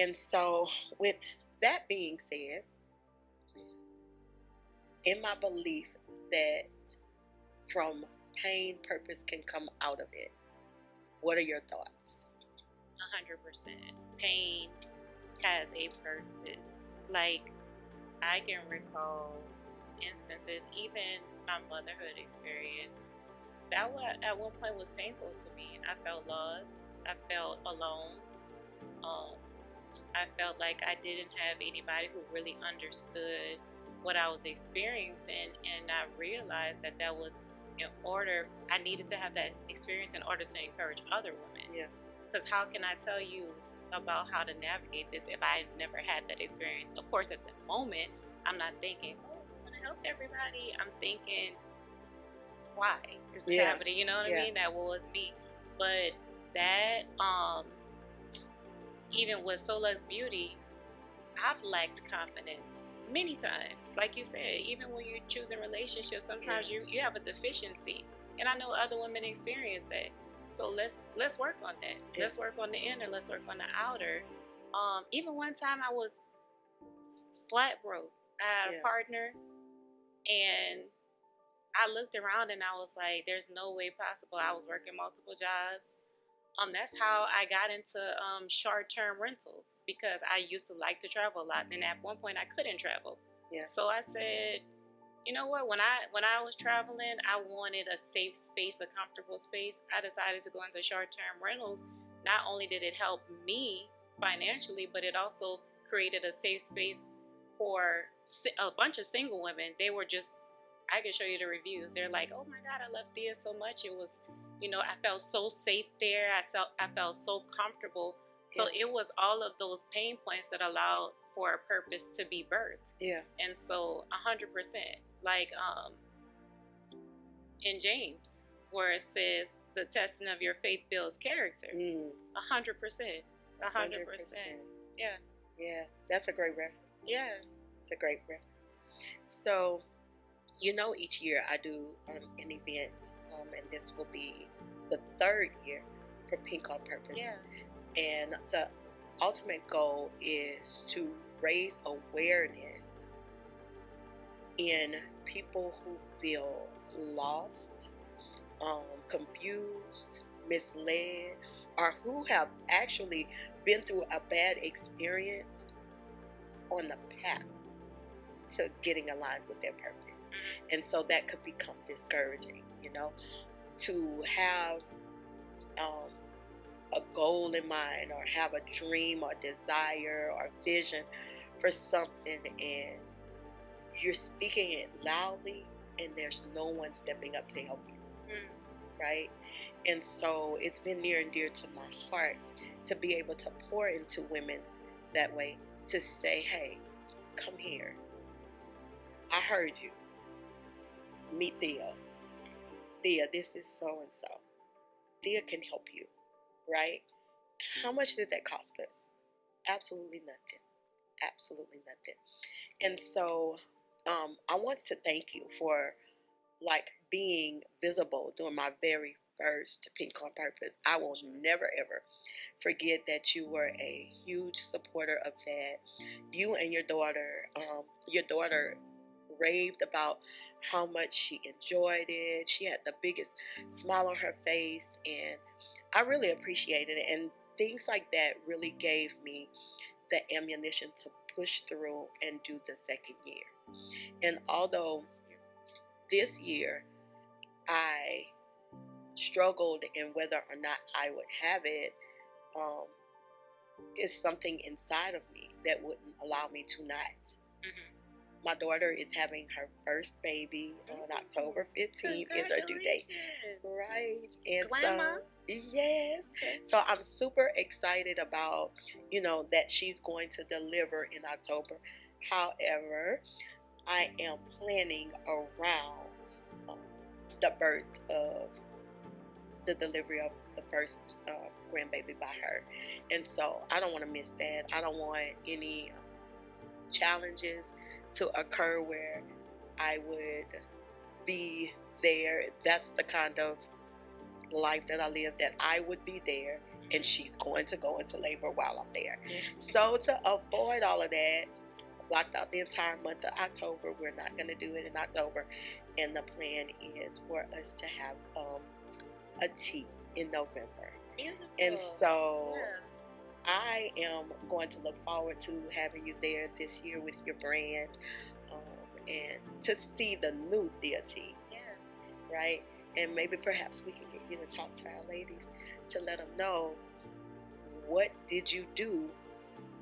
And so, with that being said, in my belief that from pain, purpose can come out of it, what are your thoughts? 100%. Pain has a purpose. Like, I can recall instances, even my motherhood experience, that at one point was painful to me. I felt lost. I felt alone. Um, I felt like I didn't have anybody who really understood what I was experiencing, and I realized that was I needed to have that experience in order to encourage other women. Yeah. Because how can I tell you about how to navigate this if I never had that experience? Of course, at the moment, I'm not thinking, oh, I want to help everybody. I'm thinking, why is this happening? You know what I mean? That was me. But that, even with Sola's Beauty, I've lacked confidence many times. Like you said, even when you're choosing relationships, sometimes you have a deficiency. And I know other women experience that. So let's work on that. Yeah. Let's work on the inner. Let's work on the outer. Even one time I was flat broke. I had a partner, and I looked around and I was like, "There's no way possible." I was working multiple jobs. That's how I got into short-term rentals, because I used to like to travel a lot. And at one point I couldn't travel. Yeah. So I said, you know what? When I was traveling, I wanted a safe space, a comfortable space. I decided to go into short-term rentals. Not only did it help me financially, but it also created a safe space for a bunch of single women. They were just, I can show you the reviews. They're like, oh my God, I love Thea so much. It was, I felt so safe there. I felt so comfortable. So it was all of those pain points that allowed for a purpose to be birthed. Yeah. And so 100%, like in James, where it says the testing of your faith builds character. 100%. 100%. Yeah. Yeah. That's a great reference. Yeah. It's a great reference. So, each year I do an event, and this will be the third year for Pink on Purpose. Yeah. And the ultimate goal is to raise awareness in people who feel lost, confused, misled, or who have actually been through a bad experience on the path to getting aligned with their purpose. And so that could become discouraging, to have a goal in mind, or have a dream or desire or vision for something, and you're speaking it loudly and there's no one stepping up to help you. Right? And so it's been near and dear to my heart to be able to pour into women that way, to say, hey, come here. I heard you. Meet Thea. Thea, this is so-and-so. Thea can help you, right? How much did that cost us? Absolutely nothing. Absolutely nothing. And so I want to thank you for being visible during my very first Pink on Purpose. I will never ever forget that you were a huge supporter of that. You and your daughter raved about how much she enjoyed it. She had the biggest smile on her face, and I really appreciated it. And things like that really gave me the ammunition to push through and do the second year. And although this year I struggled in whether or not I would have it, it's something inside of me that wouldn't allow me to not. My daughter is having her first baby on October 15th is her due date. Right. And Grandma? Yes. So I'm super excited about, that she's going to deliver in October. However, I am planning around the birth of the delivery of the first grandbaby by her. And so I don't want to miss that. I don't want any challenges to occur where I would be there. That's the kind of life that I live, that I would be there and she's going to go into labor while I'm there. Mm-hmm. So to avoid all of that, I blocked out the entire month of October. We're not going to do it in October, and the plan is for us to have a tea in November. Beautiful. And so Yeah. I am going to look forward to having you there this year with your brand, and to see the new Thea tea, Yeah. right? And maybe perhaps we can get you to talk to our ladies to let them know, what did you do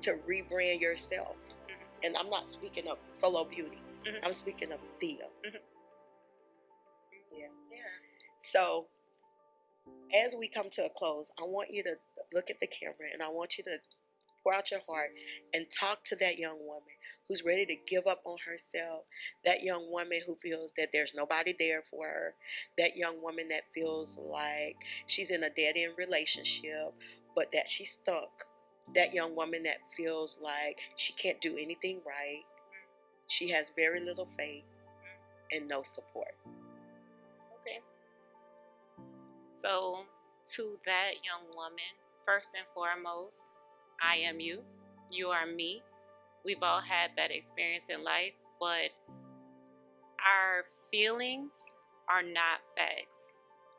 to rebrand yourself? Mm-hmm. And I'm not speaking of Solo Beauty. Mm-hmm. I'm speaking of Thea. Mm-hmm. Yeah. Yeah. So as we come to a close, I want you to look at the camera, and I want you to pour out your heart and talk to that young woman who's ready to give up on herself, that young woman who feels that there's nobody there for her, that young woman that feels like she's in a dead-end relationship, but that she's stuck, that young woman that feels like she can't do anything right, she has very little faith and no support. Okay. So, to that young woman, first and foremost, I am you. You are me. We've all had that experience in life, but our feelings are not facts.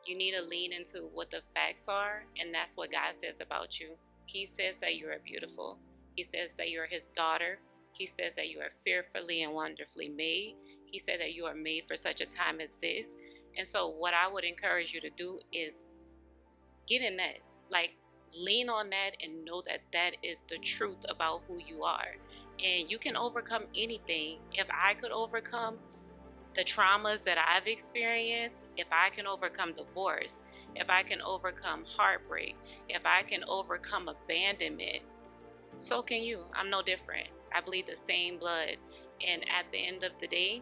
You need to lean into what the facts are, and that's what God says about you. He says that you are beautiful. He says that you are His daughter. He says that you are fearfully and wonderfully made. He said that you are made for such a time as this. And so what I would encourage you to do is get in that. Like, lean on that and know that that is the truth about who you are. And you can overcome anything. If I could overcome the traumas that I've experienced, if I can overcome divorce, if I can overcome heartbreak, if I can overcome abandonment, so can you. I'm no different. I bleed the same blood. And at the end of the day,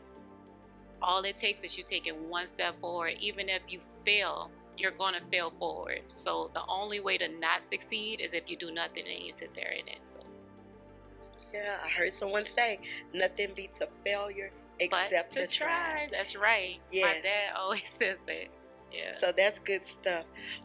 all it takes is you taking one step forward. Even if you fail, you're going to fail forward. So the only way to not succeed is if you do nothing and you sit there in it. So Yeah, I heard someone say, nothing beats a failure except to to try. That's right. Yes. My dad always says that. Yeah. So that's good stuff.